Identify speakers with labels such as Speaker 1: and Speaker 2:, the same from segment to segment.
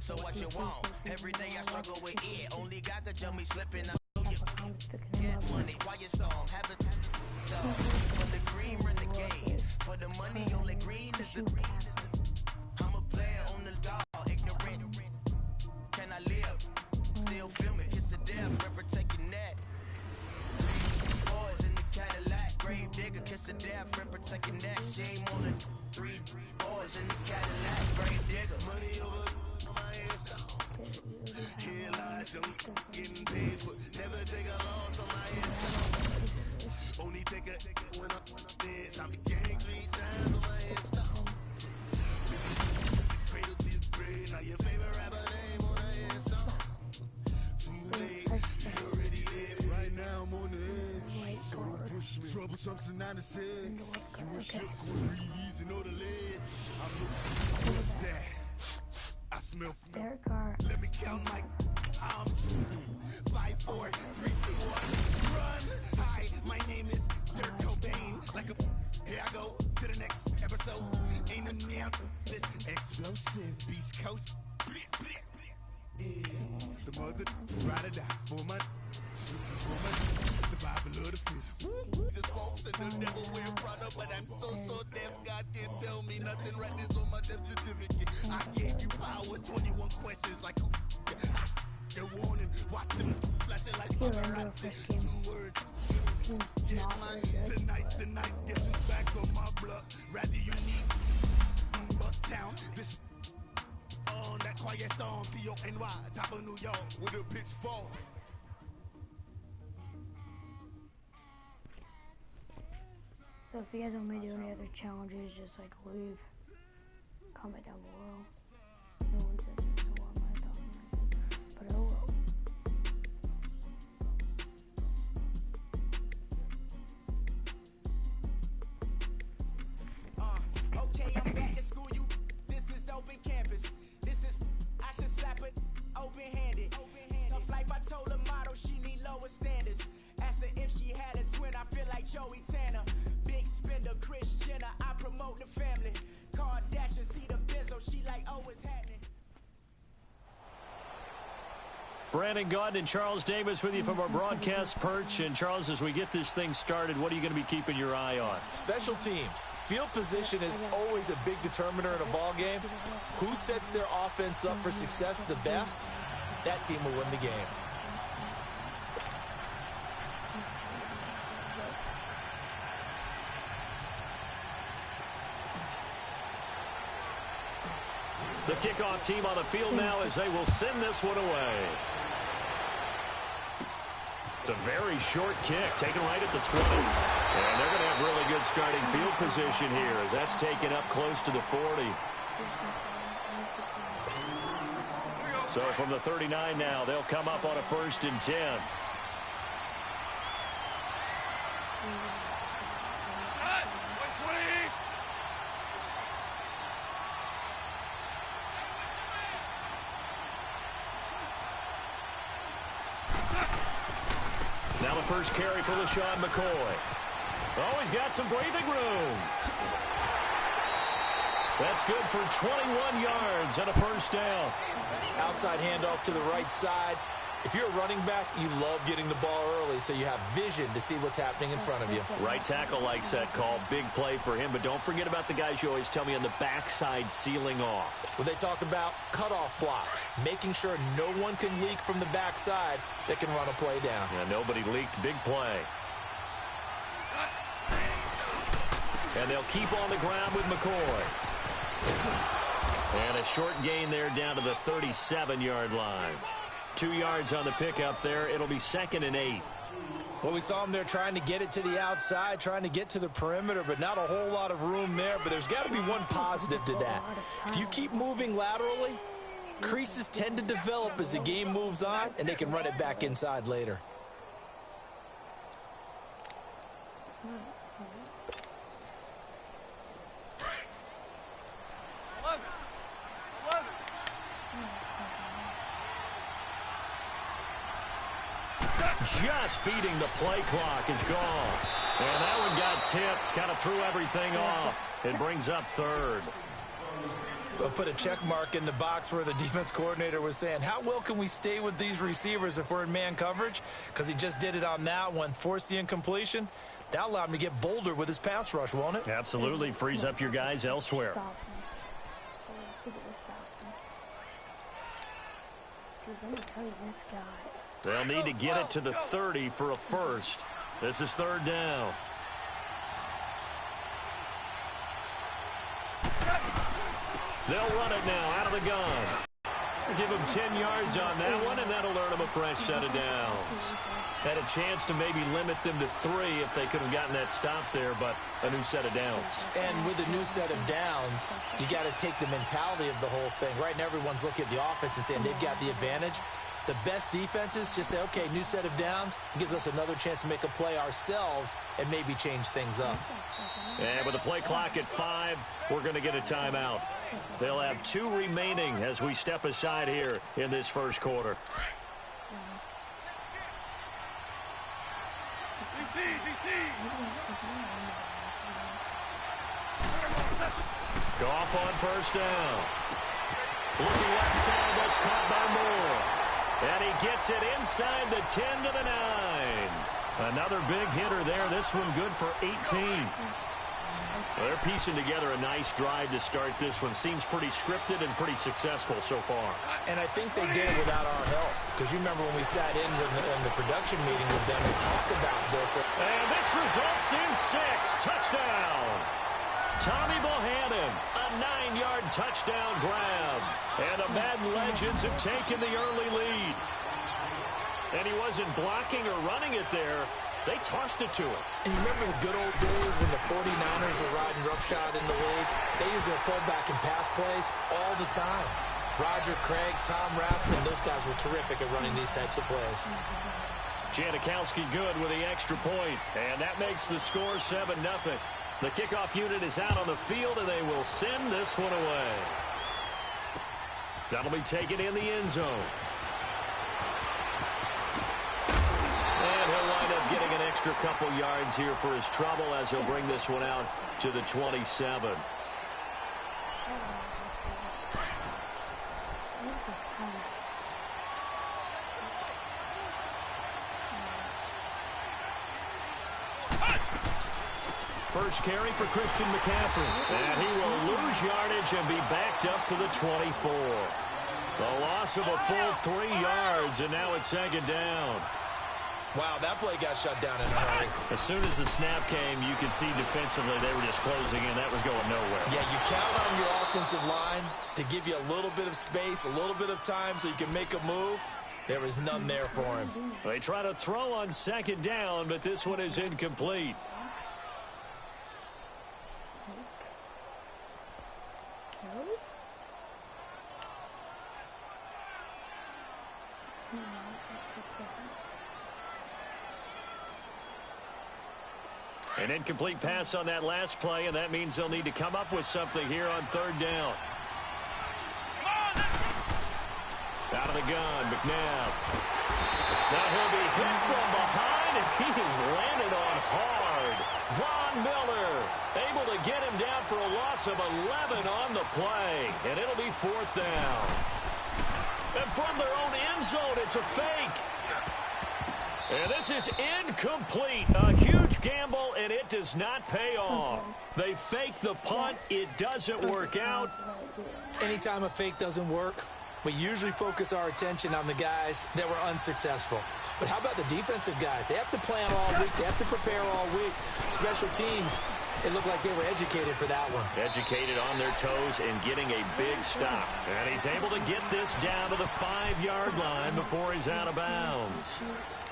Speaker 1: So what you want? Every day I struggle with it. Only God could jump me slipping. Get money, why you storm? Have it for the green renegade. For the money, only green is the green. I'm a player on the dog, ignorant. Can I live? Still feel me. Kiss the death, forever taking that. Boys in the Cadillac, grave digger, kiss the death, forever taking that. Shame on the 3 boys in the Cadillac, grave digger. Money over. Here lies young, getting paid for. Never take a loss on my headstone. Only take a when I'm dead. I'm gang 3 times on my headstone. Cradle to the grave. Now your favorite rapper name on the headstone. Too late, you already dead. Right now I'm on the edge. So don't push me. Trouble something 96. You were shook with Reeves and all the ledge. What's that? I smell smoke. Let me count my 5, 4, 3, 2, 1. Run. Hi, my name is Dirk Cobain. Like a here I go to the next episode. Ain't a name. This explosive Beast Coast. Yeah. The mother ride or die for my survival of the fittest. Just folks and the devil wear Prada, but I'm so deaf. God can't tell me nothing. Right this on my death certificate. I gave you power. 21 questions like who? They're warning. Watch them flashing like paparazzi. 2 words. Get money. Tonight's the night. Guess who's back on my block? Rather unique. Bucktown. This on that quiet storm. T-O-N-Y. Top of New York with a pitchfork.
Speaker 2: So if you guys want me to do any other challenges, just like leave, comment down below. No one says it, so why am I talking like that? But oh well.
Speaker 3: Okay, I'm back at school, you. This is open campus. This is, I should slap it open-handed. Tough life, I told her motto, she need lower standards. Asked her if she had a twin, I feel like Joey Tanner. Big spender, Chris Jenner, I promote the family. Kardashian, see the Benzo, she like, oh, it's happening.
Speaker 4: Brandon Gaudin and Charles Davis with you from our broadcast perch. And Charles, as we get this thing started, what are you going to be keeping your eye on?
Speaker 5: Special teams. Field position is always a big determiner in a ball game. Who sets their offense up for success the best, that team will win the game.
Speaker 4: The kickoff team on the field now as they will send this one away. It's a very short kick, taken right at the 20. And they're going to have really good starting field position here as that's taken up close to the 40. So from the 39 now, they'll come up on a 1st and 10. Now the first carry for LaShawn McCoy. Oh, he's got some breathing room. That's good for 21 yards and a 1st down.
Speaker 5: Outside handoff to the right side. If you're a running back, you love getting the ball early so you have vision to see what's happening in front of you.
Speaker 4: Right tackle likes that call. Big play for him, but don't forget about the guys you always tell me on the backside sealing off.
Speaker 5: Well, they talk about cutoff blocks, making sure no one can leak from the backside that can run a play down.
Speaker 4: Yeah, nobody leaked. Big play. And they'll keep on the ground with McCoy. And a short gain there down to the 37-yard line. 2 yards on the pickup there. It'll be 2nd and 8.
Speaker 5: Well, we saw him there trying to get it to the outside, trying to get to the perimeter, but not a whole lot of room there. But there's got to be one positive to that. If you keep moving laterally, creases tend to develop as the game moves on, and they can run it back inside later.
Speaker 4: just beating the play clock is gone. And that one got tipped, kind of threw everything off. It brings up third.
Speaker 5: We'll put a check mark in the box where the defense coordinator was saying, how well can we stay with these receivers if we're in man coverage? Because he just did it on that one, forced the incompletion. That allowed him to get bolder with his pass rush, won't it?
Speaker 4: Absolutely. Frees up your guys elsewhere. They'll need to get it to the 30 for a first. This is third down. They'll run it now out of the gun. Give him 10 yards on that one, and that'll earn him a fresh set of downs. Had a chance to maybe limit them to 3 if they could have gotten that stop there, but a new set of downs.
Speaker 5: And with a new set of downs, you got to take the mentality of the whole thing. Right now, everyone's looking at the offense and saying they've got the advantage. The best defenses just say, okay, new set of downs. Gives us another chance to make a play ourselves and maybe change things up.
Speaker 4: And with the play clock at 5, we're going to get a timeout. They'll have 2 remaining as we step aside here in this first quarter. Goff on first down. Looking left side, that's caught by Moore. And he gets it inside the 10 to the 9. Another big hitter there. This one good for 18. Well, they're piecing together a nice drive to start this one. Seems pretty scripted and pretty successful so far. And I think they did it without our help. Because you remember when we sat in the production meeting with them to talk about this. And this results in 6. Touchdown. Tommy Bohannon, a 9-yard touchdown grab. And the Madden Legends have taken the early lead. And he wasn't blocking or running it there. They tossed it to him. And you remember the good old days when the 49ers were riding roughshod in the league? They used their fullback and pass plays all the time. Roger Craig, Tom Rathman, those guys were terrific at running these types of plays. Janikowski good with the extra point. And that makes the score 7-0. The kickoff unit is out on the field, and they will send this one away. That'll be taken in the end zone. And he'll wind up getting an extra couple yards here for his trouble as he'll bring this one out to the 27. First carry for Christian McCaffrey. And he will lose yardage and be backed up to the 24. The loss of a full 3 yards, and now it's second down. Wow, that play got shut down in a hurry. As soon as the snap came, you could see defensively they were just closing in. That was going nowhere. Yeah, you count on your offensive line to give you a little bit of space, a little bit of time so you can make a move. There was none there for him. They try to throw on second down, but this one is incomplete. An incomplete pass on that last play, and that means they'll need to come up with something here on third down. Out of the gun, McNabb. Now he'll be hit from behind, and he is landed on hard. Von Miller able to get him down for a loss of 11 on the play, and it'll be fourth down. And from their own end zone, it's a fake. And this is incomplete. A huge gamble, and it does not pay off. They fake the punt. It doesn't work out. Anytime a fake doesn't work, we usually focus our attention on the guys that were unsuccessful. But how about the defensive guys? They have to plan all week. They have to prepare all week. Special teams, it looked like they were educated for that one. Educated on their toes and getting a big stop. And he's able to get this down to the 5-yard line before he's out of bounds.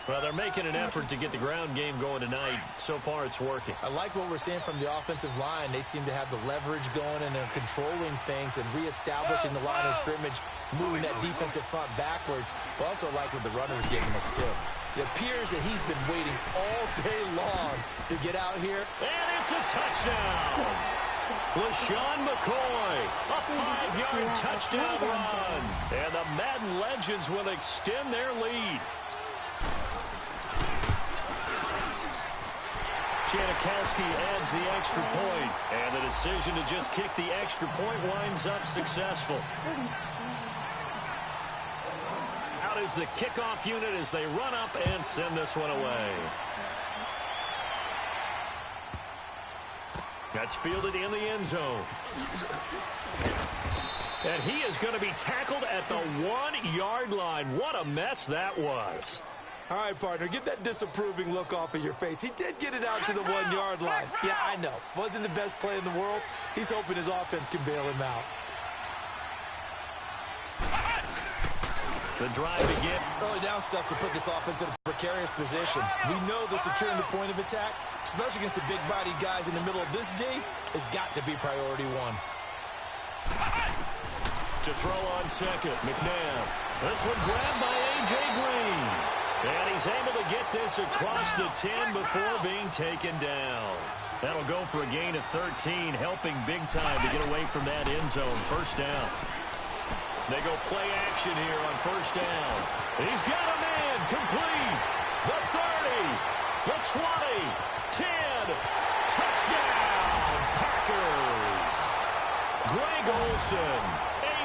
Speaker 4: Well, they're making an effort to get the ground game going tonight. So far, it's working. I like what we're seeing from the offensive line. They seem to have the leverage going, and they're controlling things and reestablishing the line of scrimmage, moving that defensive front backwards. But also like what the runner's giving us, too. It appears that he's been waiting all day long to get out here. And it's a touchdown. LaShawn McCoy, a 5-yard touchdown run. And the Madden Legends will extend their lead. Janikowski adds the extra point, and the decision to just kick the extra point winds up successful. Out is the kickoff unit as they run up and send this one away. That's fielded in the end zone. And he is going to be tackled at the 1-yard line. What a mess that was.
Speaker 5: All right, partner, get that disapproving look off of your face. He did get it out to the 1-yard line. Yeah, I know. Wasn't the best play in the world. He's hoping his offense can bail him out.
Speaker 4: The drive begin.
Speaker 5: Early down stuff to put this offense in a precarious position. We know that securing the point of attack, especially against the big-bodied guys in the middle of this D, has got to be priority one.
Speaker 4: To throw on second, McNabb. This one grabbed by A.J. Green. And he's able to get this across the 10 before being taken down. That'll go for a gain of 13, helping big time to get away from that end zone. First down. They go play action here on first down. He's got a man complete. The 30, the 20, 10. Touchdown, Packers. Greg Olsen,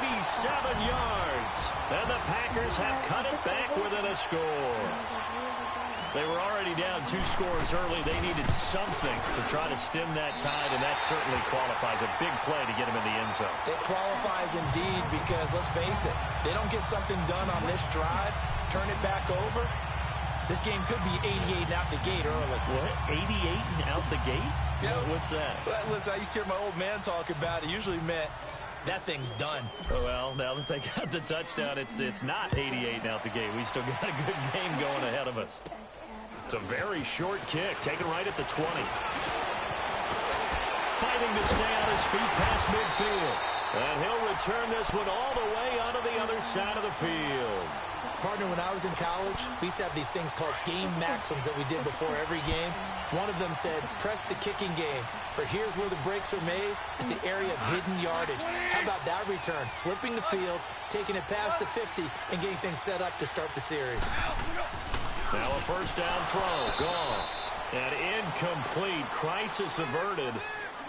Speaker 4: 87 yards. And the Packers have cut it back within a score. They were already down 2 scores early. They needed something to try to stem that tide, and that certainly qualifies. A big play to get him in the end zone.
Speaker 5: It qualifies indeed because, let's face it, they don't get something done on this drive, turn it back over, this game could be 88 and out the gate early.
Speaker 4: What? 88 and out the gate?
Speaker 5: Yeah.
Speaker 4: What's that?
Speaker 5: Well, listen, I used to hear my old man talk about it. Usually meant that thing's done.
Speaker 4: Well, now that they got the touchdown, it's not 88 and out the gate. We still got a good game going ahead of us. It's a very short kick, taken right at the 20. Fighting to stay on his feet past midfield. And he'll return this one all the way onto the other side of the field.
Speaker 5: Partner, when I was in college, we used to have these things called game maxims that we did before every game. One of them said, press the kicking game, for here's where the breaks are made. It's the area of hidden yardage. How about that return? Flipping the field, taking it past the 50, and getting things set up to start the series.
Speaker 4: Now a first down throw, gone. And incomplete, crisis averted,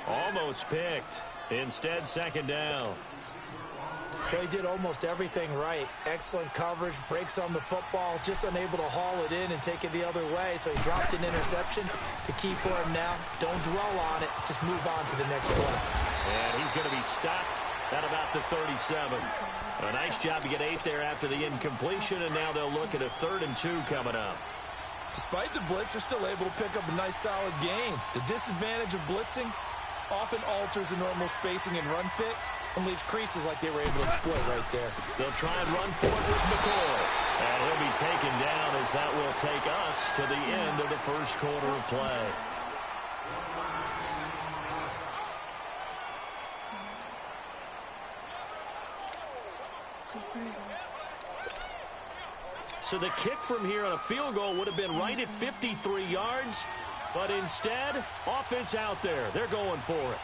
Speaker 4: almost picked. Instead, second down.
Speaker 5: Well, he did almost everything right. Excellent coverage, breaks on the football, just unable to haul it in and take it the other way. So he dropped an interception. The key for him now, don't dwell on it. Just move on to the next play.
Speaker 4: And he's going to be stopped at about the 37. A nice job to get 8 there after the incompletion, and now they'll look at a 3rd and 2 coming up.
Speaker 5: Despite the blitz, they're still able to pick up a nice, solid gain. The disadvantage of blitzing often alters the normal spacing and run fits and leaves creases like they were able to exploit right there.
Speaker 4: They'll try and run for it with McCoy. And he'll be taken down as that will take us to the end of the first quarter of play. So the kick from here on a field goal would have been right at 53 yards. But instead, offense out there. They're going for it.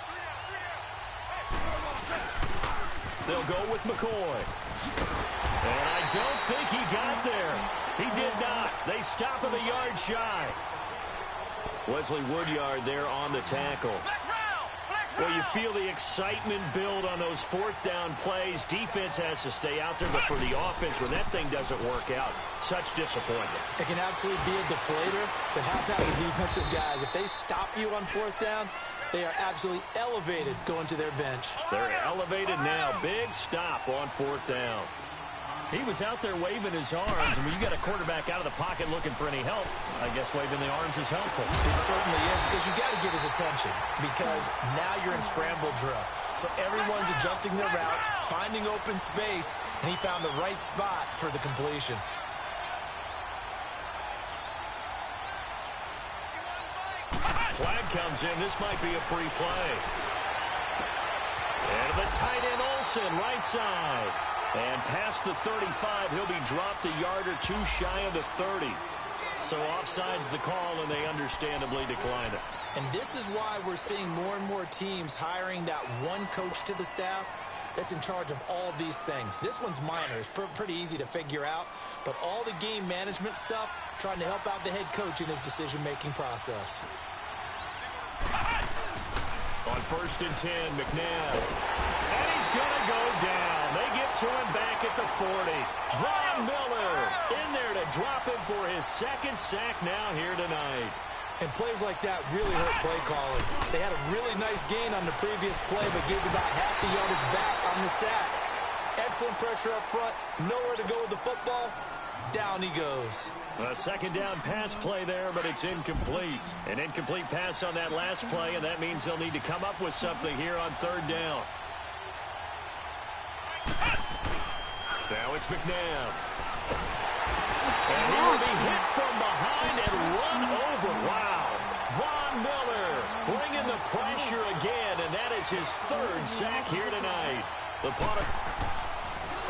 Speaker 4: They'll go with McCoy. And I don't think he got there. He did not. They stop him a yard shy. Wesley Woodyard there on the tackle. Well, you feel the excitement build on those 4th down plays. Defense has to stay out there, but for the offense, when that thing doesn't work out, such disappointment.
Speaker 5: It can absolutely be a deflator, but how about the defensive guys? If they stop you on 4th down, they are absolutely elevated going to their bench.
Speaker 4: They're elevated now. Big stop on 4th down. He was out there waving his arms, and when you got a quarterback out of the pocket looking for any help, I guess waving the arms is helpful.
Speaker 5: It certainly is, because you got to get his attention, because now you're in scramble drill. So everyone's adjusting their routes, finding open space, and he found the right spot for the completion.
Speaker 4: Flag comes in. This might be a free play. And the tight end Olsen, right side. And past the 35, he'll be dropped a yard or 2 shy of the 30. So offside's the call, and they understandably decline it.
Speaker 5: And this is why we're seeing more and more teams hiring that one coach to the staff that's in charge of all these things. This one's minor. It's pretty easy to figure out. But all the game management stuff, trying to help out the head coach in his decision-making process.
Speaker 4: On 1st and 10, McNabb. And he's going to go down. They get to him back at the 40. Von Miller in there to drop him for his 2nd sack now here tonight.
Speaker 5: And plays like that really hurt play calling. They had a really nice gain on the previous play, but gave about half the yardage back on the sack. Excellent pressure up front. Nowhere to go with the football. Down he goes.
Speaker 4: A 2nd down pass play there, but it's incomplete. An incomplete pass on that last play, and that means they'll need to come up with something here on 3rd down. Now it's McNabb. And he will be hit from behind and run over. Wow. Von Miller bringing the pressure again, and that is his 3rd sack here tonight. The punter.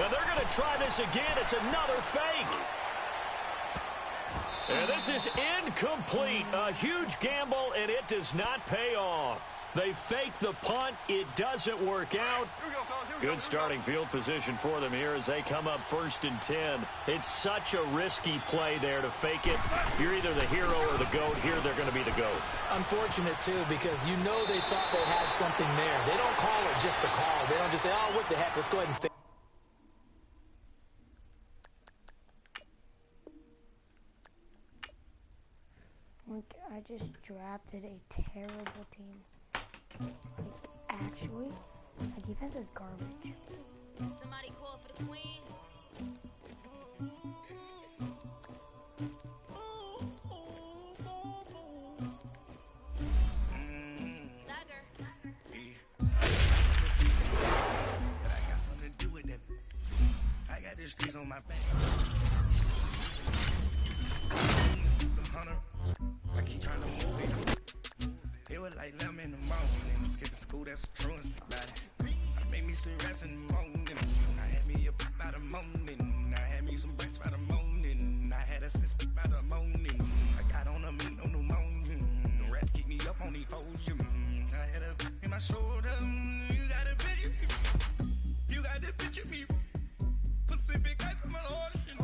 Speaker 4: And they're going to try this again. It's another fake. And this is incomplete. A huge gamble, and it does not pay off. They fake the punt. It doesn't work out. Good starting field position for them here as they come up 1st and 10. It's such a risky play there to fake it. You're either the hero or the GOAT. Here they're going to be the GOAT.
Speaker 5: Unfortunate, too, because you know they thought they had something there. They don't call it just to call. They don't just say, oh, what the heck, let's go ahead and fake it.
Speaker 2: I just drafted a terrible team. Like, actually, my defense is garbage.
Speaker 6: Somebody call for the queen. Dagger.
Speaker 1: But I got something to do with that. I got the streets on my back. The hunter. I keep trying to move it. It was like 11 in the morning. Skipping school, that's a truancy about it. I made me some rest in the morning. I had me up by the morning. I had me some breaks by the morning. I had a sis by the morning. I got on a meat on the morning. The rats keep me up on the volume. I had a in my shoulder. You got a picture. You got the picture me. Pacific ice on my ocean.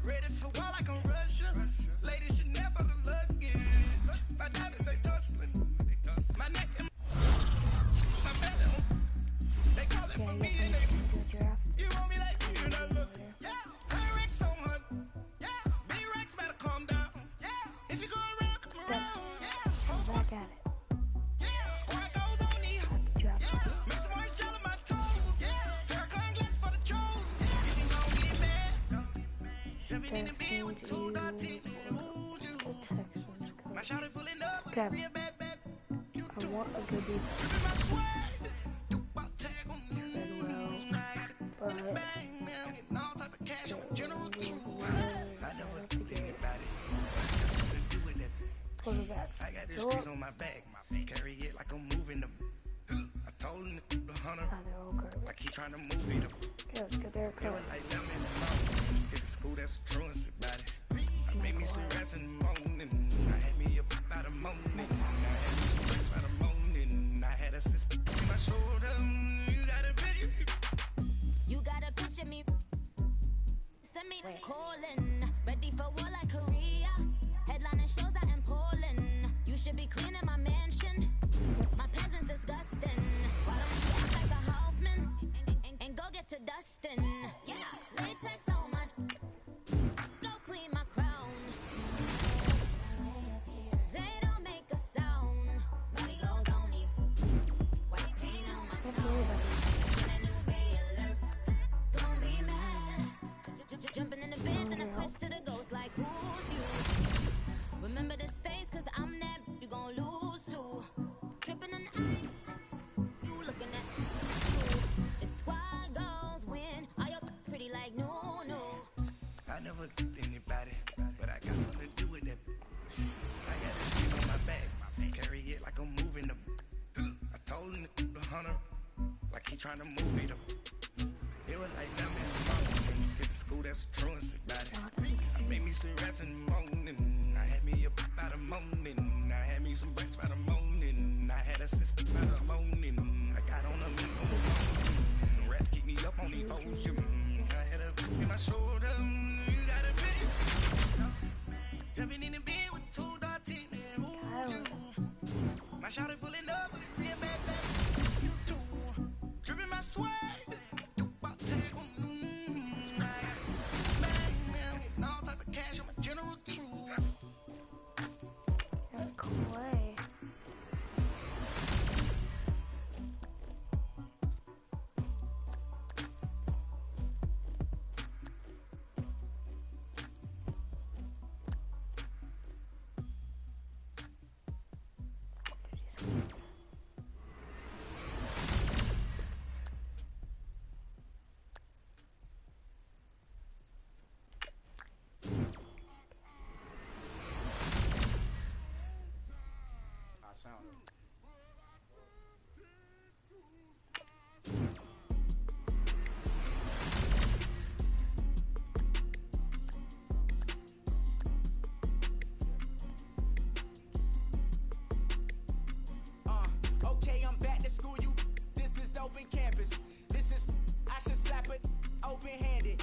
Speaker 1: Ready for war like I'm Russian. Ladies should never look lucky. My diamonds, they tussling. My neck and my belly. They call it for me and they. You want me like you, not look. Yeah, Rex on her. Yeah, B-Rex better calm down. Yeah, if you go around, come around. Yeah,
Speaker 2: Back at it.
Speaker 1: yeah, squad goes on me.
Speaker 2: Drop
Speaker 1: Yeah, make some orange gel on my toes. Yeah, Farrakhan glass for the trolls. Yeah, you gon' get mad. Jumping in the bed with the 2 dots in my shawty pulling up with a real bad.
Speaker 2: I want a good defense.
Speaker 1: Tripping my swag. Do my tag on you.
Speaker 2: But
Speaker 1: Bang, now I'm getting all type of cash. I'm a general true. I never do anybody. Got something to do with that.
Speaker 2: quarterback.
Speaker 1: I got the streets on my back. Carry it like I'm moving them. I told him the hunter.
Speaker 2: They're all garbage.
Speaker 1: Like he trying to move it up.
Speaker 2: Yeah, let's get there.
Speaker 1: It was like them in the morning. Skip to school, that's a truancy about it. I made me some rest in the morning. I had me up by the morning. I had me some rest by the morning. I had a sis on my shoulder. You got a picture.
Speaker 6: You gotta picture me. Send me calling. Ready for war like Korea. Headlining shows out in Poland. You should be cleaning my mansion. My peasants disgusting. Why don't you act like a Hoffman and go get to dustin'? Yeah, latex on my. Go clean my crown. They don't make a sound. Money goes on these. White paint on my tongue. And new bay alerts. Gonna be mad. Jumping in the biz and I switch to the ghost like who's you? Remember this face cause I'm that you gon' lose too. Tripping in ice. You looking at you. The squad goes win. Are you pretty like no?
Speaker 1: I never did anybody, but I got something to do with that. I got the streets on my back. Carry it like I'm moving them. I told him the hunter. Like he trying to move it up. It was like them in the morning. Skip to school, that's a truancy about it. I made me some rest in the morning. I had me up by the morning. I had me some breaks by the morning. I had a sis by the morning. I got on a meat on the morning. The rats keep me up on the volume. I had a in my shoulder. You got a big. Jumping in the bed with 2 dots in there. My shawty
Speaker 3: swag. All type of cash, I'm a general truth.
Speaker 2: Clay.
Speaker 3: Okay, I'm back to school. This is open campus. This is, I should slap it open-handed.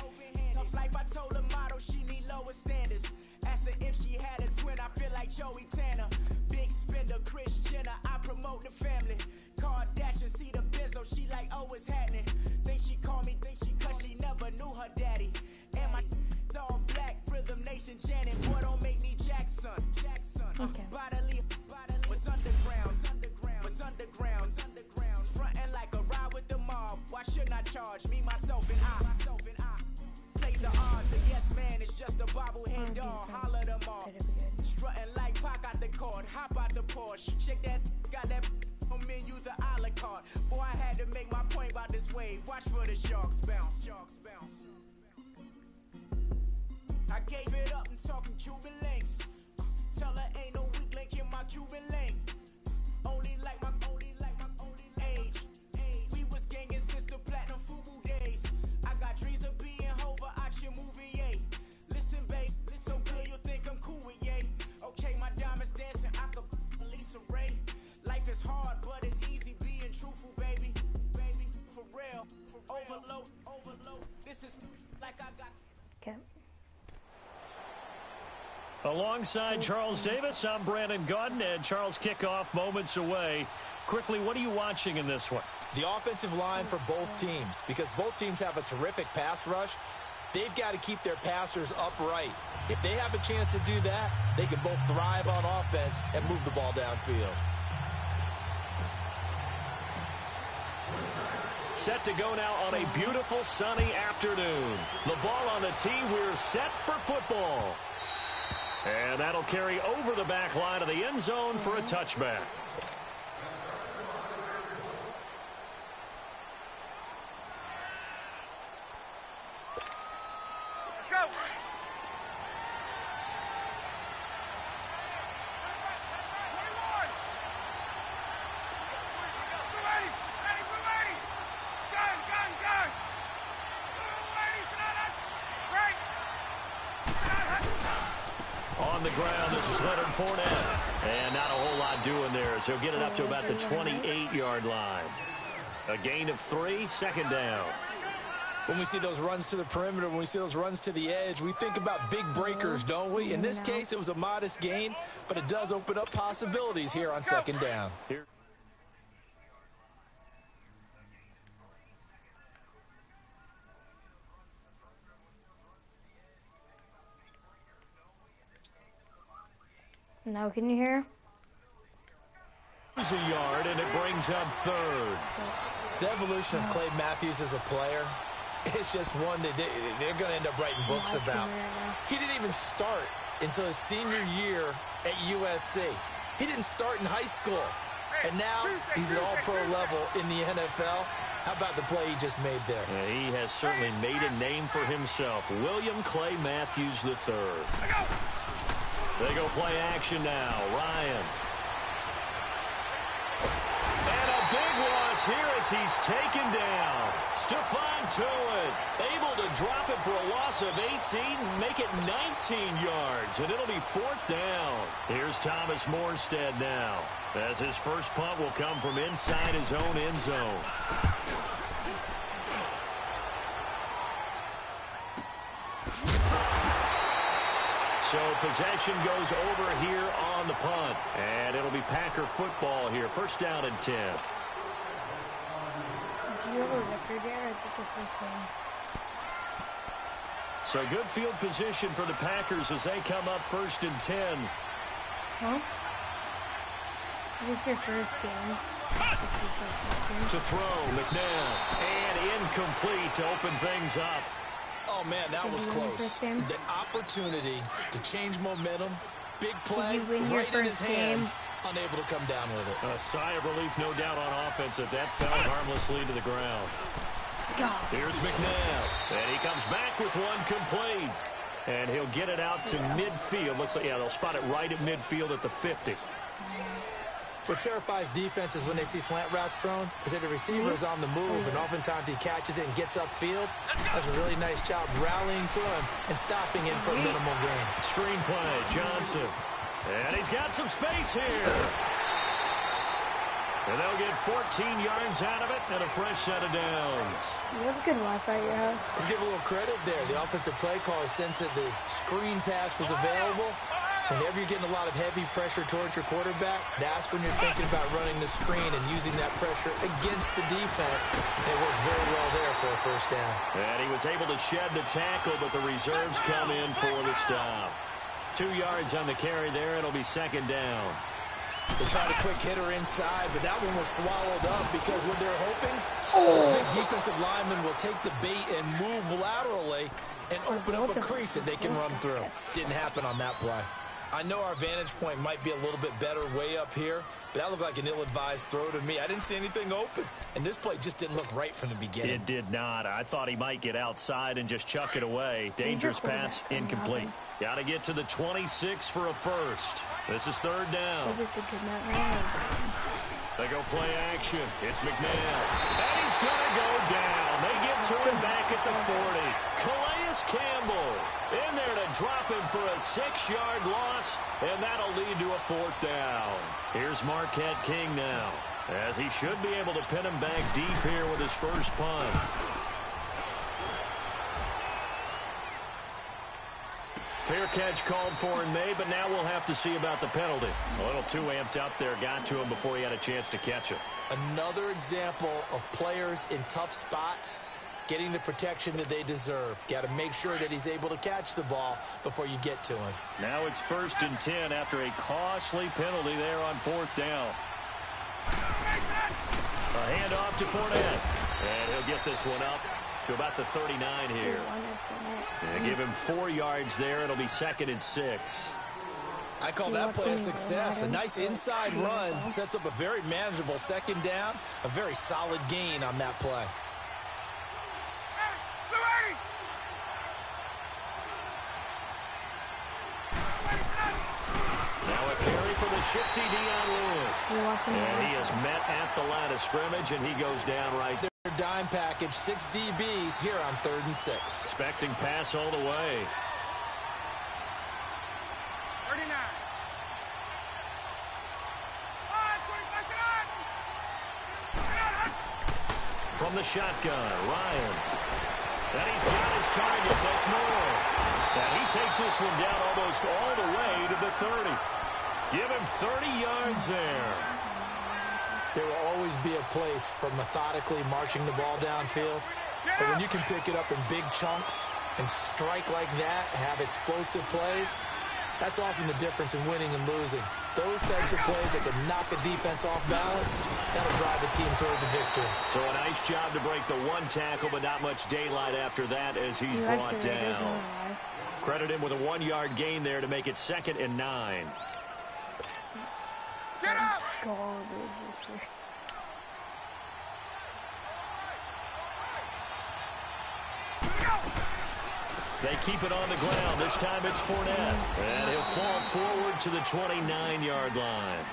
Speaker 3: Tough life, I told her motto, she need lower standards. Asked her if she had a twin, I feel like Joey Tanner. Big spender, Kris Jenner, I promote the family. Kardashian, see the Benzo, she like, oh, it's happening. Think she called me, cause she never knew her daddy. And my all black, Rhythm Nation, Janet, boy, don't make me Jackson.
Speaker 2: Okay.
Speaker 3: Bodily, was underground. Frontin' like a ride with the mob. Why shouldn't I charge me, myself, and I? Play the odds, a yes man, it's just a bobblehead dog. Holler them all. Strutting like Pac out the court, hop out the Porsche. Shake that, got that on menu, the a la carte. Boy, I had to make my point about this wave. Watch for the sharks bounce. I gave it up, I'm talking Cuban links. Tell her ain't no weak link in my Cuban link. Only like my age. We was gangin' since the platinum FUBU days. I got dreams of being Hova out your movie, yay. Listen, babe, so good you'll think I'm cool with yay. Okay, my diamonds dancing, I could Lisa Ray. Life is hard, but it's easy being truthful, baby. For real, overload. This is like I got.
Speaker 2: Okay.
Speaker 4: Alongside Charles Davis, I'm Brandon Gaudin, and Charles, kickoff moments away. Quickly, what are you watching in this one?
Speaker 5: The offensive line for both teams, because both teams have a terrific pass rush. They've got to keep their passers upright. If they have a chance to do that, they can both thrive on offense and move the ball downfield.
Speaker 4: Set to go now on a beautiful sunny afternoon. The ball on the tee, we're set for football. And that'll carry over the back line of the end zone for a touchback.
Speaker 7: Let's go.
Speaker 4: On the ground, this is Leonard Fournette. And not a whole lot doing there, so he'll get it up to about the 28-yard line. A gain of 3, second down.
Speaker 5: When we see those runs to the perimeter, when we see those runs to the edge, we think about big breakers, don't we? In this case, it was a modest gain, but it does open up possibilities here on second down.
Speaker 4: Here.
Speaker 2: Now can you hear?
Speaker 4: There's a yard, and it brings up third.
Speaker 5: The evolution of Clay Matthews as a player, it's just one that they're going to end up writing books about. He didn't even start until his senior year at USC. He didn't start in high school, and now he's at all-pro level in the NFL. How about the play he just made there?
Speaker 4: Yeah, he has certainly made a name for himself. William Clay Matthews III. They go play action now. Ryan. And a big loss here as he's taken down. Stephon Tuitt able to drop it for a loss of 18, make it 19 yards, and it'll be 4th down. Here's Thomas Morstead now, as his first punt will come from inside his own end zone. So possession goes over here on the punt. And it'll be Packer football here. First down and 10.
Speaker 2: Did you ever record there. I think the first game.
Speaker 4: So good field position for the Packers as they come up 1st and 10.
Speaker 2: Huh? This is their first game.
Speaker 4: To throw, McNabb. And incomplete to open things up.
Speaker 5: Oh, man, that was close. The opportunity to change momentum, big play, right in his hands, unable to come down with it.
Speaker 4: A sigh of relief, no doubt, on offense that fell harmlessly to the ground. Here's McNabb, and he comes back with one complete. And he'll get it out to midfield. Looks like, yeah, they'll spot it right at midfield at the 50.
Speaker 5: What terrifies defenses when they see slant routes thrown is that the receiver is on the move, and oftentimes he catches it and gets upfield. Does a really nice job rallying to him and stopping him for a minimal gain.
Speaker 4: Screenplay, Johnson. And he's got some space here. And they'll get 14 yards out of it and a fresh set of downs.
Speaker 2: You have good Wi-Fi at your house.
Speaker 5: Let's give a little credit there. The offensive play caller sensed that the screen pass was available. Whenever you're getting a lot of heavy pressure towards your quarterback, that's when you're thinking about running the screen and using that pressure against the defense. And it worked very well there for a first down.
Speaker 4: And he was able to shed the tackle, but the reserves come in for the stop. 2 yards on the carry there. It'll be 2nd down.
Speaker 5: They tried a quick hitter inside, but that one was swallowed up because what they're hoping is big defensive linemen will take the bait and move laterally and open up a crease that they can run through. Didn't happen on that play. I know our vantage point might be a little bit better way up here, but that looked like an ill-advised throw to me. I didn't see anything open, and this play just didn't look right from the beginning.
Speaker 4: It did not. I thought he might get outside and just chuck it away. Dangerous pass, incomplete. Got to get to the 26 for a first. This is 3rd down. They go play action. It's McNabb. And he's going to go down. They get to him back at the 40. Calais Campbell in there to drop him for a 6-yard loss, and that'll lead to a 4th down. Here's Marquette King now, as he should be able to pin him back deep here with his first punt. Fair catch called for and made, but now we'll have to see about the penalty. A little too amped up there, got to him before he had a chance to catch it.
Speaker 5: Another example of players in tough spots getting the protection that they deserve. Got to make sure that he's able to catch the ball before you get to him.
Speaker 4: Now it's 1st and 10 after a costly penalty there on 4th down. A handoff to Fournette. And he'll get this one up to about the 39 here. And give him 4 yards there. It'll be 2nd and 6.
Speaker 5: I call that play a success. A nice inside run sets up a very manageable 2nd down. A very solid gain on that play.
Speaker 4: Now a carry for the shifty Dion Lewis. And he is met at the line of scrimmage, and he goes down right there.
Speaker 5: Dime package, 6 DBs here on 3rd and 6.
Speaker 4: Expecting pass all the way.
Speaker 3: 39.
Speaker 4: From the shotgun, Ryan. And he's got his target. That's more. And he takes this one down almost all the way to the 30. Give him 30 yards there.
Speaker 5: There will always be a place for methodically marching the ball downfield. But when you can pick it up in big chunks and strike like that, have explosive plays, that's often the difference in winning and losing. Those types of plays that can knock a defense off balance, that'll drive a team towards a victory.
Speaker 4: So a nice job to break the 1 tackle, but not much daylight after that as he's brought down. Credit him with a 1-yard gain there to make it 2nd and 9.
Speaker 3: Get up!
Speaker 4: They keep it on the ground. This time it's Fournette. And he'll fall forward to the 29-yard line.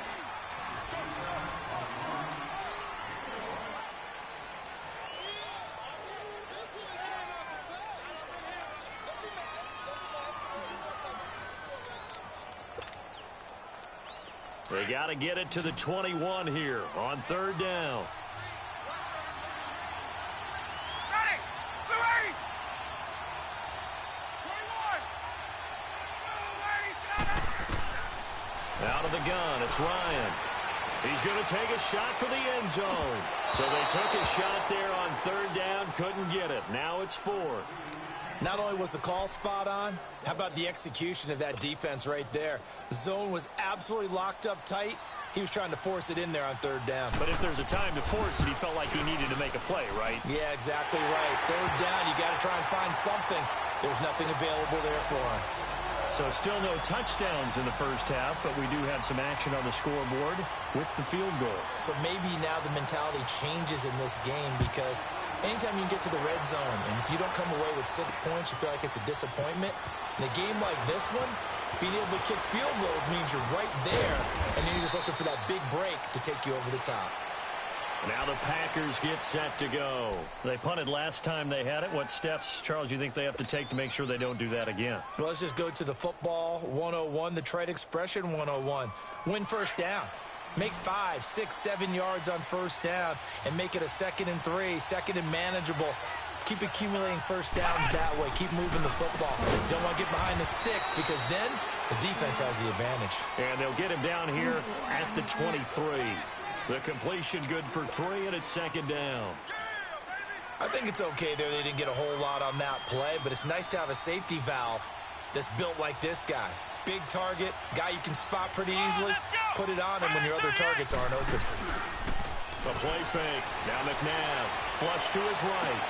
Speaker 4: They got to get it to the 21 here on 3rd down. Out of the gun, it's Ryan. He's going to take a shot for the end zone. So they took a shot there on 3rd down. third, couldn't get it. Now it's fourth.
Speaker 5: Not only was the call spot on, how about the execution of that defense right there? The zone was absolutely locked up tight. He was trying to force it in there on third down.
Speaker 4: But if there's a time to force it, he felt like he needed to make a play, right?
Speaker 5: Yeah, exactly right. Third down, you got to try and find something. There was nothing available there for him.
Speaker 4: So still no touchdowns in the first half, but we do have some action on the scoreboard with the field goal. So
Speaker 5: maybe now the mentality changes in this game because anytime you can get to the red zone, and if you don't come away with 6 points, you feel like it's a disappointment. In a game like this one, being able to kick field goals means you're right there, and then you're just looking for that big break to take you over the top.
Speaker 4: Now the Packers get set to go. They punted last time they had it. What steps, Charles, you think they have to take to make sure they don't do that again?
Speaker 5: Well, let's just go to the football 101, the trite expression 101. Win first down. Make 5, 6, 7 yards on first down and make it a 2nd and 3, 2nd and manageable. Keep accumulating first downs that way. Keep moving the football. You don't want to get behind the sticks because then the defense has the advantage.
Speaker 4: And they'll get him down here at the 23. The completion good for 3, and it's 2nd down.
Speaker 5: I think it's okay there. They didn't get a whole lot on that play, but it's nice to have a safety valve that's built like this guy. Big target, guy you can spot pretty easily. Put it on him when your other targets aren't open.
Speaker 4: The play fake. Now McNabb. Flush to his right.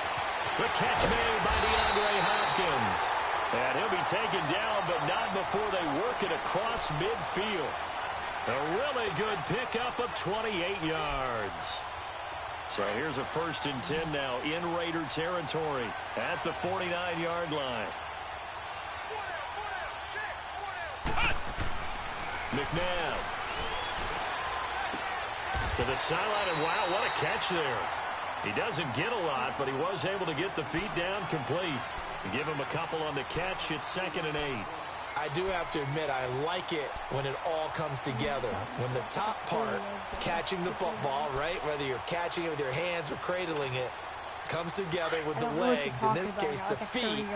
Speaker 4: The catch made by DeAndre Hopkins. And he'll be taken down, but not before they work it across midfield. A really good pickup of 28 yards. So here's a 1st and 10 now in Raider territory at the 49-yard line. McNabb to the sideline, and wow, what a catch there. He doesn't get a lot, but he was able to get the feet down complete. Give him a couple on the catch. It's 2nd and 8.
Speaker 5: I do have to admit, I like it when it all comes together. When the top part, catching the football, right, whether you're catching it with your hands or cradling it, comes together with the legs, in this case the feet,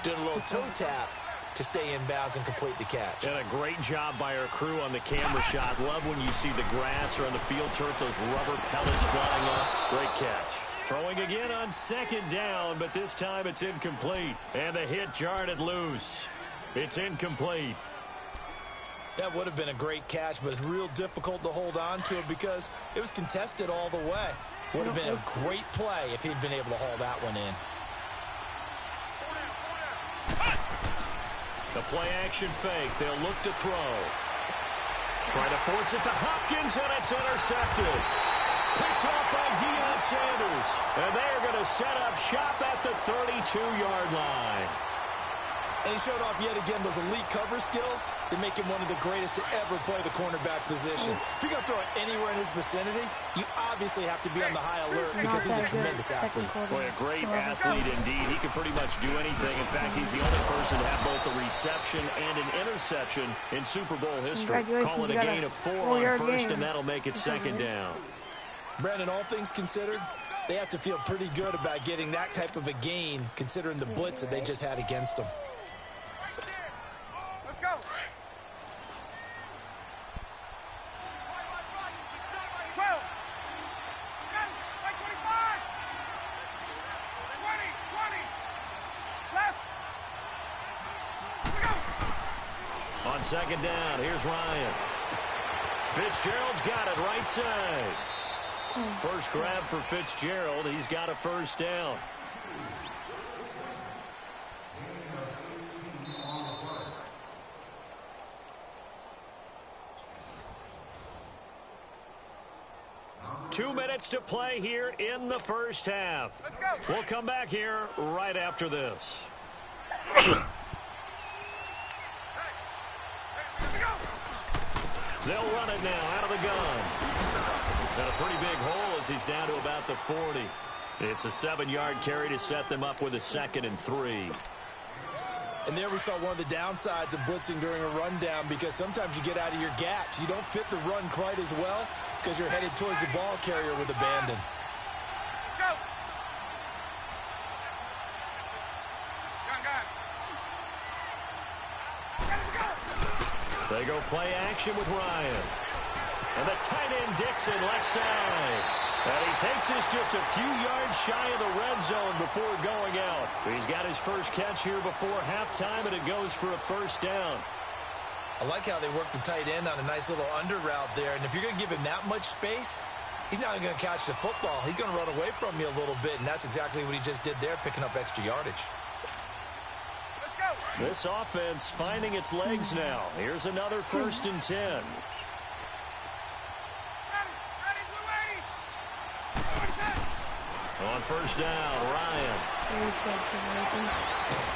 Speaker 5: doing a little toe tap to stay in bounds and complete the catch.
Speaker 4: And a great job by our crew on the camera shot. Love when you see the grass or on the field turf, those rubber pellets flying up. Great catch. Throwing again on 2nd down, but this time it's incomplete. And the hit jarred it loose. It's incomplete.
Speaker 5: That would have been a great catch, but it's real difficult to hold on to it because it was contested all the way. Would have been a great play if he'd been able to haul that one in.
Speaker 4: The play action fake. They'll look to throw. Try to force it to Hopkins, and it's intercepted. Picked off by Deion Sanders. And they're going to set up shop at the 32-yard line.
Speaker 5: And he showed off yet again those elite cover skills that make him one of the greatest to ever play the cornerback position. If you're going to throw it anywhere in his vicinity, you obviously have to be on the high alert because he's a tremendous athlete.
Speaker 4: Boy, a great athlete indeed. He can pretty much do anything. In fact, he's the only person to have both a reception and an interception in Super Bowl history. Call it a gain of 4 on first, and that'll make it 2nd down.
Speaker 5: Brandon, all things considered, they have to feel pretty good about getting that type of a gain considering the blitz that they just had against them.
Speaker 7: Let's go. 12. 25. 20. Left.
Speaker 4: On 2nd down, here's Ryan. Fitzgerald's got it right side. First grab for Fitzgerald. He's got a 1st down. Two minutes to play here in the first half.
Speaker 7: Let's go.
Speaker 4: We'll come back here right after this. They'll run it now out of the gun. And a pretty big hole as he's down to about the 40. It's a 7-yard carry to set them up with a 2nd and 3.
Speaker 5: And there we saw one of the downsides of blitzing during a rundown because sometimes you get out of your gaps. You don't fit the run quite as well because you're headed towards the ball carrier with abandon.
Speaker 7: Let's go.
Speaker 4: They go play action with Ryan. And the tight end Dixon left side. And he takes this just a few yards shy of the red zone before going out. He's got his first catch here before halftime, and it goes for a first down.
Speaker 5: I like how they work the tight end on a nice little under route there. And if you're going to give him that much space, he's not going to catch the football. He's going to run away from you a little bit, and that's exactly what he just did there, picking up extra yardage.
Speaker 7: Let's go.
Speaker 4: This offense finding its legs now. Here's another 1st and 10.
Speaker 7: Ready, Blue 80.
Speaker 4: On first down, Ryan.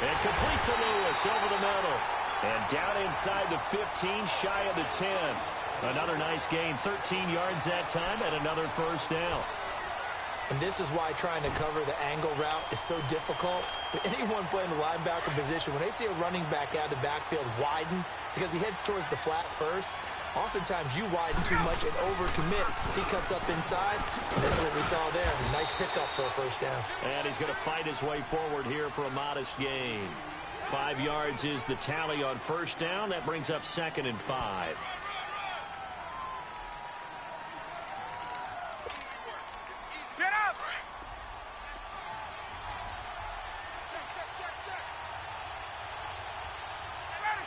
Speaker 4: And complete to Lewis over the middle. And down inside the 15, shy of the 10. Another nice gain, 13 yards that time, and another first down.
Speaker 5: And this is why trying to cover the angle route is so difficult. Anyone playing the linebacker position, when they see a running back out of the backfield widen, because he heads towards the flat first, oftentimes you widen too much and overcommit. He cuts up inside, and that's what we saw there. Nice pickup for a first down.
Speaker 4: And he's going to fight his way forward here for a modest gain. 5 yards is the tally on first down. That brings up 2nd and 5.
Speaker 7: Get up. Check. Ready,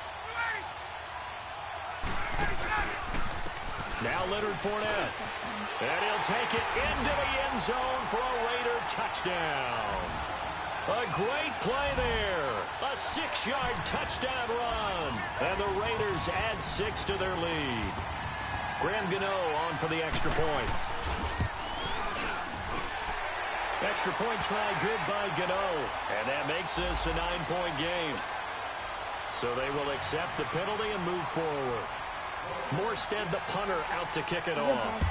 Speaker 4: Now Leonard Fournette. And he'll take it into the end zone for a Raider touchdown. A great play there. A 6-yard touchdown run. And the Raiders add 6 to their lead. Graham Gano on for the extra point. Extra point try good by Gano. And that makes this a 9-point game. So they will accept the penalty and move forward. Morstead, the punter, out to kick it off.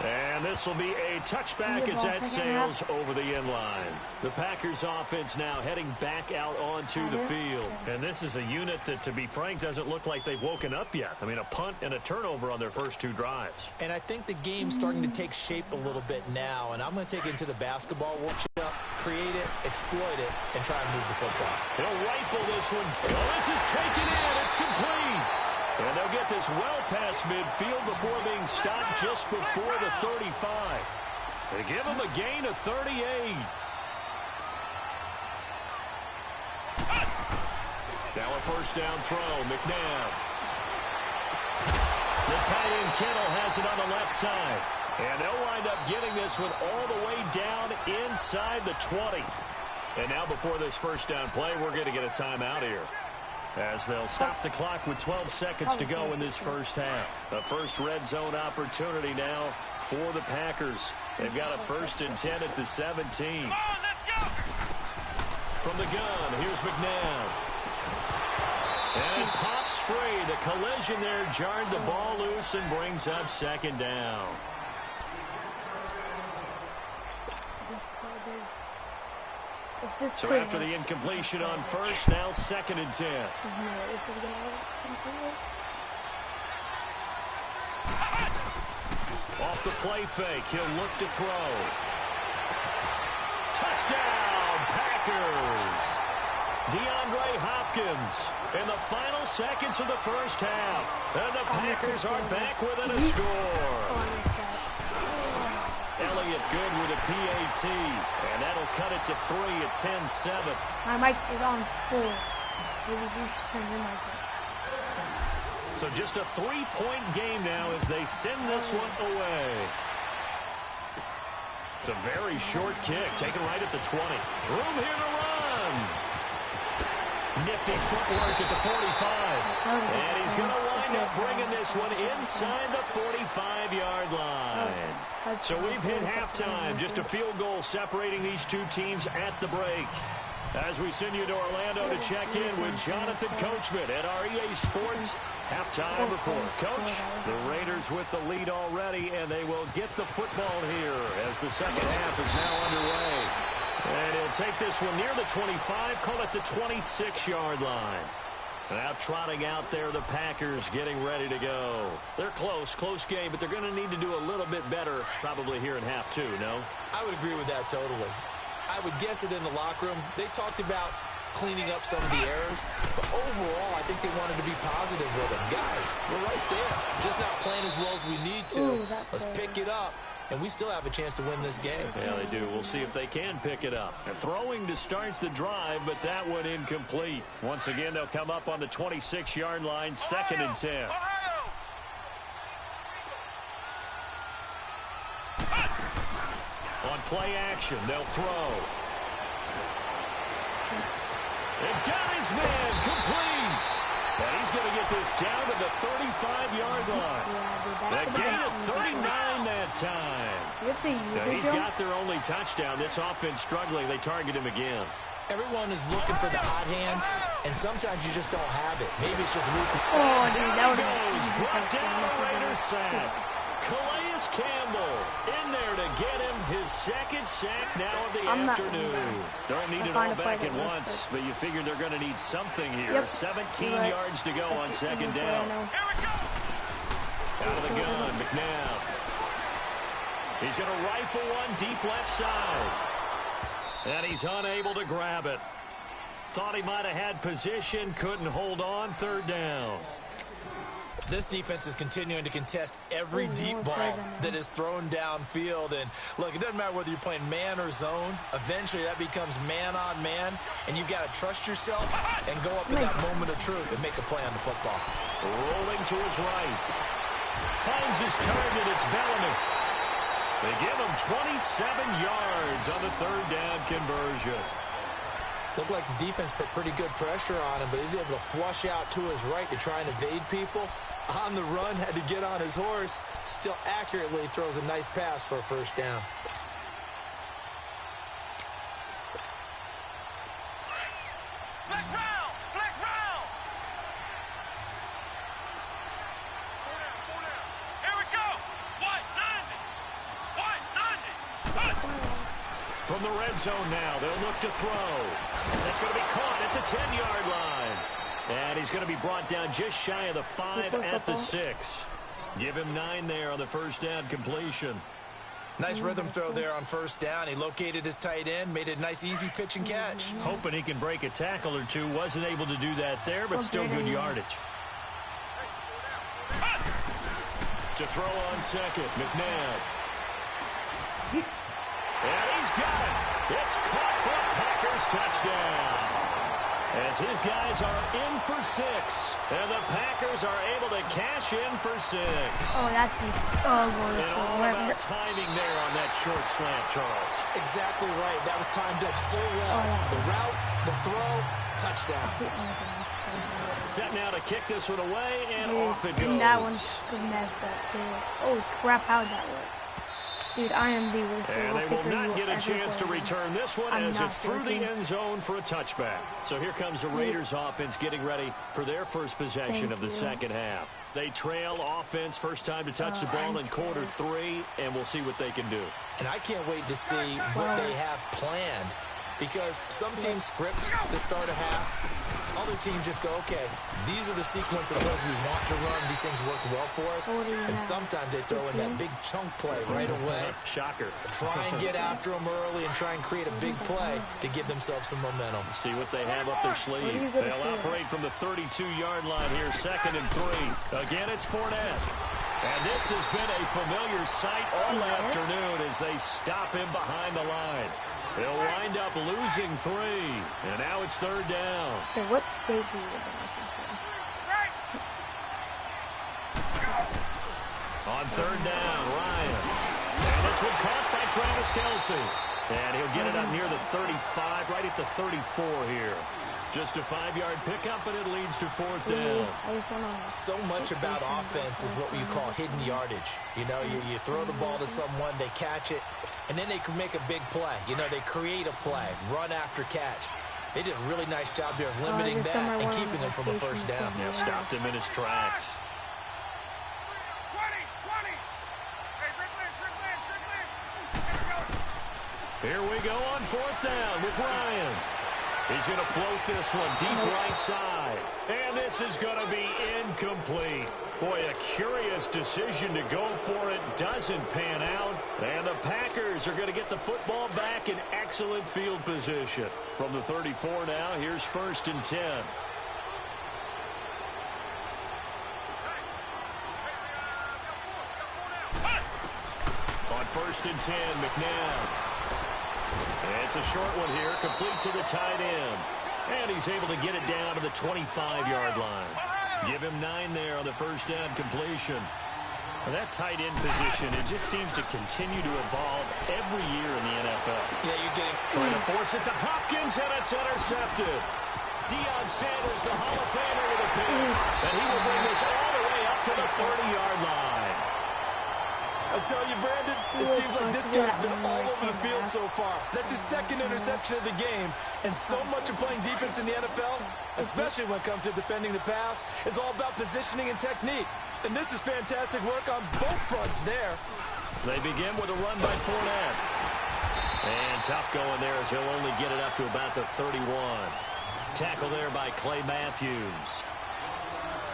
Speaker 4: And this will be a touchback as that sails over the end line. The Packers offense now heading back out onto the field. And this is a unit that, to be frank, doesn't look like they've woken up yet. I mean, a punt and a turnover on their first 2 drives.
Speaker 5: And I think the game's starting to take shape a little bit now. And I'm going to take it into the basketball workshop, create it, exploit it, and try and move the football.
Speaker 4: He'll rifle this one. Oh, this is taken in. It's complete. And they'll get this well past midfield before being stopped just before the 35. They give him a gain of 38. Now a first down throw. McNabb. The tight end Kittle has it on the left side. And they'll wind up getting this one all the way down inside the 20. And now before this first down play, we're going to get a timeout here, as they'll stop the clock with 12 seconds to go in this first half. The first red zone opportunity now for the Packers. They've got a 1st and 10 at the 17.
Speaker 7: Come on, let's go.
Speaker 4: From the gun, here's McNabb. And it pops free. The collision there jarred the ball loose and brings up 2nd down. So after the incompletion on first, now 2nd and 10. Off the play fake, he'll look to throw. Touchdown, Packers! DeAndre Hopkins in the final seconds of the first half. And the Packers are back within a score. Elliott good with a PAT, and that'll cut it to 3 at 10-7.
Speaker 2: My mic is on full. Maybe you should turn your mic on.
Speaker 4: So just a 3-point game now as they send this one away. It's a very short kick, taken right at the 20. Room here to run. Nifty footwork at the 45. And he's going to wind up bringing this one inside the 45-yard line. So we've hit halftime. Just a field goal separating these two teams at the break. As we send you to Orlando to check in with Jonathan Coachman at our EA Sports halftime report. Coach, the Raiders with the lead already, and they will get the football here as the second half is now underway. And he'll take this one near the 25, call it the 26-yard line. Now trotting out there, the Packers getting ready to go. They're close game, but they're going to need to do a little bit better probably here in half 2, no?
Speaker 5: I would agree with that totally. I would guess it in the locker room. They talked about cleaning up some of the errors. But overall, I think they wanted to be positive with him. Guys, we're right there. Just not playing as well as we need to.
Speaker 2: Ooh,
Speaker 5: let's pick it up, and we still have a chance to win this game.
Speaker 4: Yeah, they do. We'll see if they can pick it up. They're throwing to start the drive, but that one incomplete. Once again, they'll come up on the 26-yard line, 2nd and 10. On play action, they'll throw. And got his man complete. And he's going to get this down to the 35-yard line. A gain of 39 that time. Now, he's got their only touchdown. This offense struggling. They target him again.
Speaker 5: Everyone is looking for the hot hand, and sometimes you just don't have it. Maybe it's just looping.
Speaker 2: Oh, dude, that would
Speaker 4: Goes, brought down a Raider sack. Calais Campbell in there to get him his 2nd sack now of the afternoon. Don't need it all back at once, but you figure they're going to need something here. 17 yards to go on 2nd down. Out of the gun, McNabb. He's going to rifle one deep left side. And he's unable to grab it. Thought he might have had position, couldn't hold on, 3rd down.
Speaker 5: This defense is continuing to contest every deep ball that is thrown downfield. And, look, it doesn't matter whether you're playing man or zone. Eventually, that becomes man-on-man, and you've got to trust yourself and go up in that moment of truth and make a play on the football.
Speaker 4: Rolling to his right. Finds his target. It's Bellamy. They give him 27 yards on the 3rd down conversion.
Speaker 5: Looked like the defense put pretty good pressure on him, but he's able to flush out to his right to try and evade people. On the run, had to get on his horse. Still accurately throws a nice pass for a 1st down.
Speaker 7: Flex round! Flex round! Here we go! 190! 190!
Speaker 4: From the red zone now, they'll look to throw. That's going to be caught at the 10-yard line. And he's going to be brought down just shy of the 5 at the 6. Give him 9 there on the 1st down completion.
Speaker 5: Nice rhythm throw there on 1st down. He located his tight end, made it a nice easy pitch and catch.
Speaker 4: Hoping he can break a tackle or two. Wasn't able to do that there, but still good yardage. To throw on 2nd, McNabb. And he's got it. It's caught for a Packers touchdown. As his guys are in for 6. And the Packers are able to cash in for 6.
Speaker 2: Oh, that's
Speaker 4: and all about timing there on that short slant, Charles.
Speaker 5: Exactly right. That was timed up so well. The route, the throw, touchdown.
Speaker 4: Set now to kick this one away, and off it goes.
Speaker 2: And that one's messed up, too. Oh, crap, how'd that work? Dude, I am the worst.
Speaker 4: And they will not get a chance to return this one as it's through the end zone for a touchback. So here comes the Raiders offense getting ready for their first possession of the 2nd half. They trail offense first time to touch the ball in quarter 3, and we'll see what they can do.
Speaker 5: And I can't wait to see what they have planned, because some teams script to start a half. Other teams just go, okay, these are the sequence of plays we want to run. These things worked well for us. And sometimes they throw in that big chunk play right away.
Speaker 4: Shocker.
Speaker 5: Try and get after them early and try and create a big play to give themselves some momentum.
Speaker 4: See what they have up their sleeve. They'll operate from the 32-yard line here, 2nd and 3. Again, it's Fournette. And this has been a familiar sight all afternoon as they stop him behind the line. They'll wind up losing 3, and now it's 3rd down.
Speaker 2: Okay, what state do you live in?
Speaker 4: On 3rd down, Ryan. And this one caught by Travis Kelce. And he'll get it up near the 35, right at the 34 here. Just a 5-yard pickup, and it leads to 4th down.
Speaker 5: So much about offense is what we call hidden yardage. You know, you throw the ball to someone, they catch it, and then they can make a big play. You know, they create a play, run after catch. They did a really nice job there of limiting that and keeping him from a 1st down.
Speaker 4: Yeah, stopped him in his tracks.
Speaker 7: 20! Hey, Rick Lynn!
Speaker 4: Here we go on 4th down with Ryan. He's going to float this one deep right side. And this is going to be incomplete. Boy, a curious decision to go for it. Doesn't pan out. And the Packers Bears are going to get the football back in excellent field position. From the 34 now, here's 1st and 10. On 1st and 10, McNabb. It's a short one here, complete to the tight end. And he's able to get it down to the 25-yard line. Give him 9 there on the first down completion. Well, that tight end position, it just seems to continue to evolve every year in the NFL.
Speaker 5: Yeah, you're getting...
Speaker 4: Trying to force it to Hopkins, and it's intercepted. Deion Sanders, the Hall of Famer, with a pick. And he will bring this all the way up to the 30-yard line.
Speaker 5: I tell you, Brandon, it seems like this guy's been all over the field so far. That's his 2nd interception of the game. And so much of playing defense in the NFL, especially when it comes to defending the pass, is all about positioning and technique. And this is fantastic work on both fronts there.
Speaker 4: They begin with a run by Fournette. And tough going there as he'll only get it up to about the 31. Tackle there by Clay Matthews.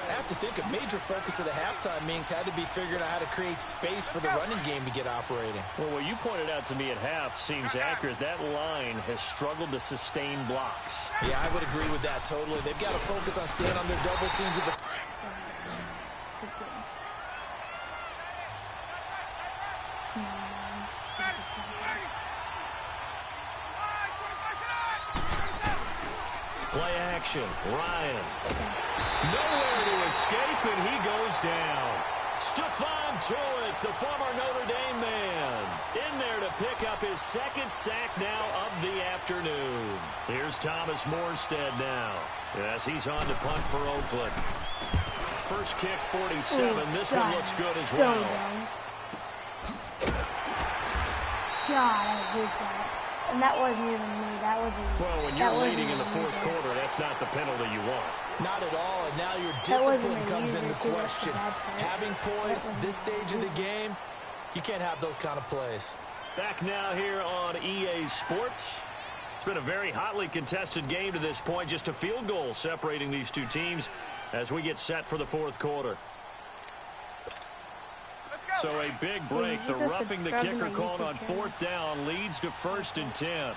Speaker 5: I have to think a major focus of the halftime meetings had to be figuring out how to create space for the running game to get operating.
Speaker 4: Well, what you pointed out to me at half seems accurate. That line has struggled to sustain blocks.
Speaker 5: Yeah, I would agree with that totally. They've got to focus on staying on their double teams at the...
Speaker 4: Play action. Ryan. Nowhere to escape, and he goes down. Stephon Tuitt, the former Notre Dame man, in there to pick up his 2nd sack now of the afternoon. Here's Thomas Morstead now. Yes, he's on to punt for Oakland. First kick, 47. This one looks good as well.
Speaker 2: God, I hate that. And that wasn't even me. That was
Speaker 4: well, when you're leading in the 4th quarter, that's not the penalty you want.
Speaker 5: Not at all, and now your discipline comes into question. Having poise this stage of the game, you can't have those kind of plays.
Speaker 4: Back now here on EA Sports. It's been a very hotly contested game to this point. Just a field goal separating these two teams as we get set for the 4th quarter. So a big break. The roughing the kicker called on 4th down leads to 1st and 10.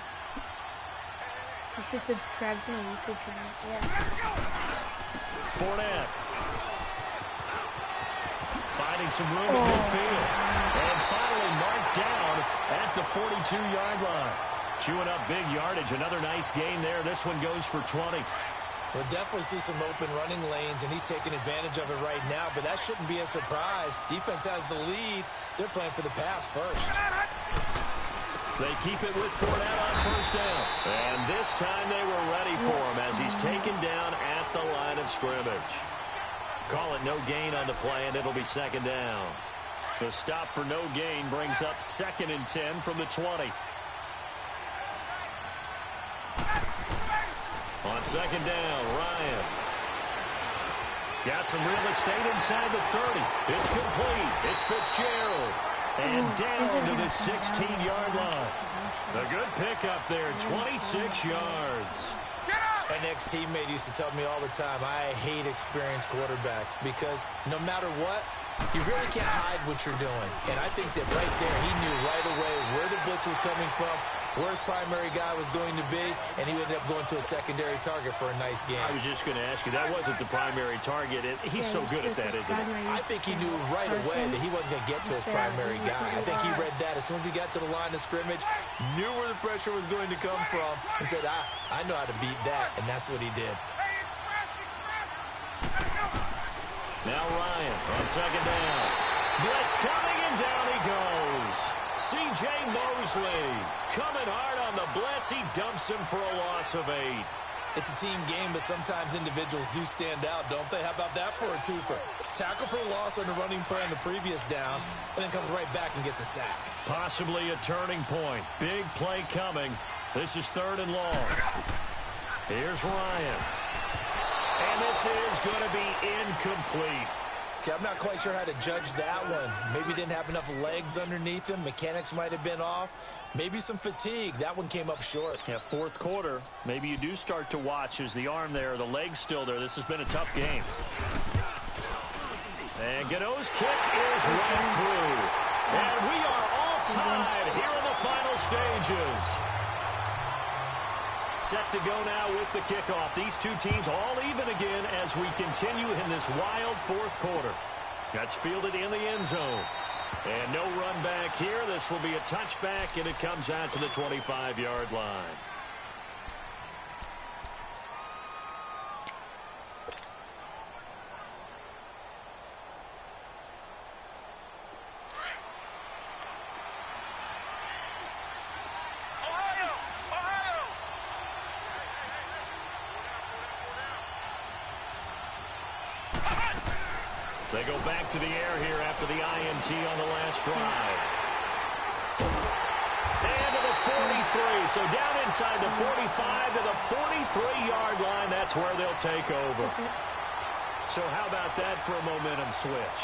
Speaker 2: You should subscribe to my YouTube channel. Yeah.
Speaker 4: Fournette. Finding some room in midfield. And finally marked down at the 42-yard line. Chewing up big yardage. Another nice gain there. This one goes for 20.
Speaker 5: We'll definitely see some open running lanes, and he's taking advantage of it right now, but that shouldn't be a surprise. Defense has the lead. They're playing for the pass first.
Speaker 4: They keep it with Fournette on 1st down. And this time they were ready for him as he's taken down at the line of scrimmage. Call it no gain on the play, and it'll be 2nd down. The stop for no gain brings up 2nd and 10 from the 20. On 2nd down, Ryan. Got some real estate inside the 30. It's complete. It's Fitzgerald. And down to the 16-yard line. A good pickup there, 26 yards.
Speaker 5: An ex-teammate used to tell me all the time, I hate experienced quarterbacks because no matter what, you really can't hide what you're doing. And I think that right there, he knew right away where the blitz was coming from, where his primary guy was going to be, and he ended up going to a secondary target for a nice game.
Speaker 4: I was just going to ask you, that wasn't the primary target. He's so good at that, isn't he?
Speaker 5: I think he knew right away that he wasn't going to get to his primary guy. I think he read that as soon as he got to the line of scrimmage, knew where the pressure was going to come from, and said, I know how to beat that, and that's what he did.
Speaker 4: Now Ryan on 2nd down. Blitz coming, and down he goes. C.J. Mosley coming hard on the blitz. He dumps him for a loss of 8.
Speaker 5: It's a team game, but sometimes individuals do stand out, don't they? How about that for a twofer? Tackle for a loss on the running play on the previous down, and then comes right back and gets a sack.
Speaker 4: Possibly a turning point. Big play coming. This is 3rd and long. Here's Ryan. And this is going to be incomplete.
Speaker 5: Okay, I'm not quite sure how to judge that one. Maybe didn't have enough legs underneath him. Mechanics might have been off. Maybe some fatigue. That one came up short.
Speaker 4: Yeah, 4th quarter. Maybe you do start to watch as the arm there, the leg's still there. This has been a tough game. And Gano's kick is right through. And we are all tied here in the final stages. Set to go now with the kickoff. These two teams all even again as we continue in this wild fourth quarter. That's fielded in the end zone. And no run back here. This will be a touchback, and it comes out to the 25-yard line. They go back to the air here after the INT on the last drive. And to the 43. So down inside the 45 to the 43-yard line. That's where they'll take over. So how about that for a momentum switch?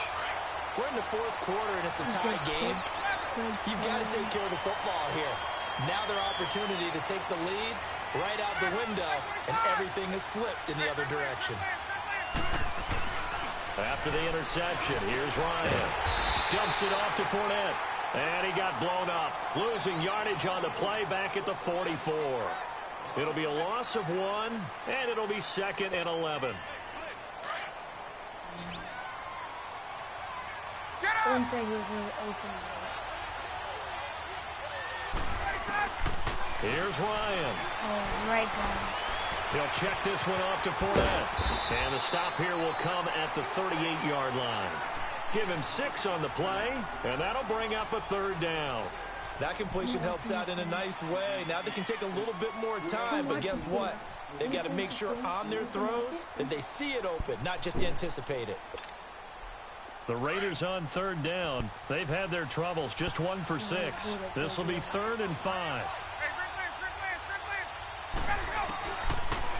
Speaker 5: We're in the fourth quarter, and it's a tie game. You've got to take care of the football here. Now their opportunity to take the lead right out the window, and everything is flipped in the other direction.
Speaker 4: After the interception, here's Ryan. Dumps it off to Fournette. And he got blown up. Losing yardage on the play back at the 44. It'll be a loss of 1, and it'll be 2nd and 11. Here's Ryan.
Speaker 2: Oh, right down.
Speaker 4: He'll check this one off to Fournette. And the stop here will come at the 38-yard line. Give him 6 on the play, and that'll bring up a 3rd down.
Speaker 5: That completion helps out in a nice way. Now they can take a little bit more time, but guess what? They've got to make sure on their throws that they see it open, not just anticipate it.
Speaker 4: The Raiders on 3rd down. They've had their troubles, just 1 for 6. This will be 3rd and 5.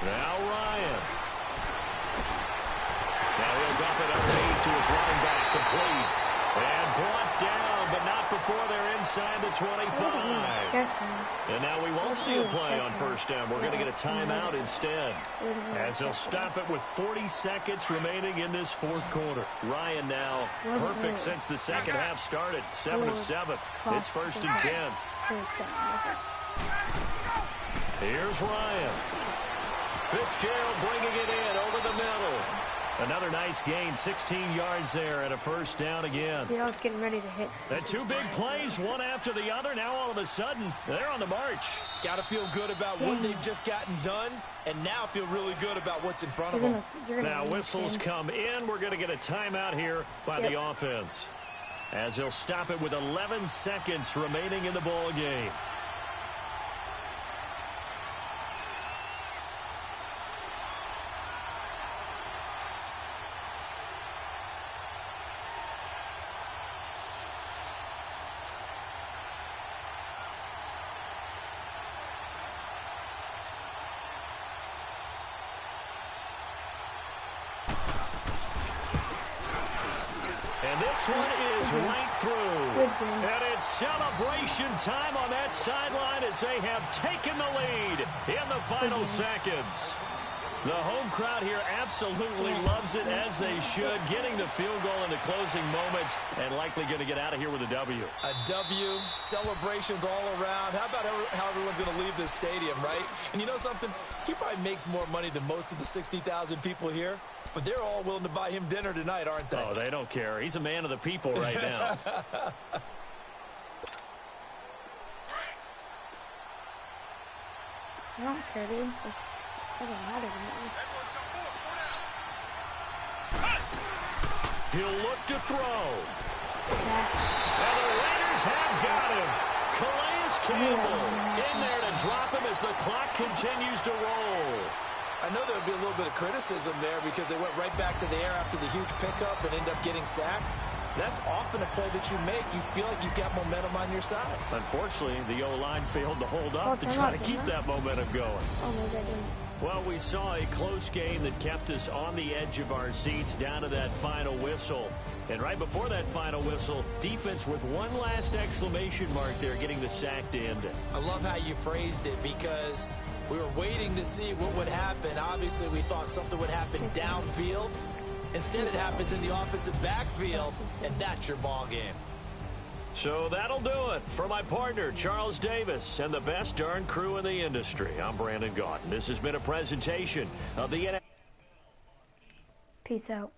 Speaker 4: Now Ryan. Now he'll dump it underneath to his running back, complete. And brought down, but not before they're inside the 25. And now we won't see a play on 1st down. We're going to get a timeout instead, as they'll stop it with 40 seconds remaining in this 4th quarter. Ryan now perfect since the second half started. 7 of 7. It's 1st and 10. Here's Ryan. Fitzgerald bringing it in over the middle. Another nice gain, 16 yards there, and a 1st down again.
Speaker 2: You know, it's getting ready to hit.
Speaker 4: And 2 big plays, one after the other. Now all of a sudden, they're on the march.
Speaker 5: Got to feel good about what they've just gotten done, and now feel really good about what's in front of them.
Speaker 4: Now whistles come in. We're going to get a timeout here by the offense, as they'll stop it with 11 seconds remaining in the ball game. And this one is right through. And it's celebration time on that sideline as they have taken the lead in the final seconds. The home crowd here absolutely loves it, as they should, getting the field goal in the closing moments and likely going to get out of here with a W.
Speaker 5: A W, celebrations all around. How about how everyone's going to leave this stadium, right? And you know something? He probably makes more money than most of the 60,000 people here, but they're all willing to buy him dinner tonight, aren't they?
Speaker 4: Oh, they don't care. He's a man of the people right now.
Speaker 2: I don't care, dude. Doesn't matter to me.
Speaker 4: He'll look to throw. And the Raiders have got him. Calais Campbell in there to drop him as the clock continues to roll.
Speaker 5: I know there would be a little bit of criticism there because they went right back to the air after the huge pickup and end up getting sacked. That's often a play that you make. You feel like you've got momentum on your side.
Speaker 4: Unfortunately, the O-line failed to hold up to try to keep that momentum going.
Speaker 2: Oh, maybe I didn't.
Speaker 4: Well, we saw a close game that kept us on the edge of our seats down to that final whistle. And right before that final whistle, defense with one last exclamation mark there, getting the sack to end it.
Speaker 5: I love how you phrased it because we were waiting to see what would happen. Obviously, we thought something would happen downfield. Instead, it happens in the offensive backfield, and that's your ball game.
Speaker 4: So that'll do it. For my partner, Charles Davis, and the best darn crew in the industry, I'm Brandon Gaudin. This has been a presentation of the NFL.
Speaker 2: Peace out.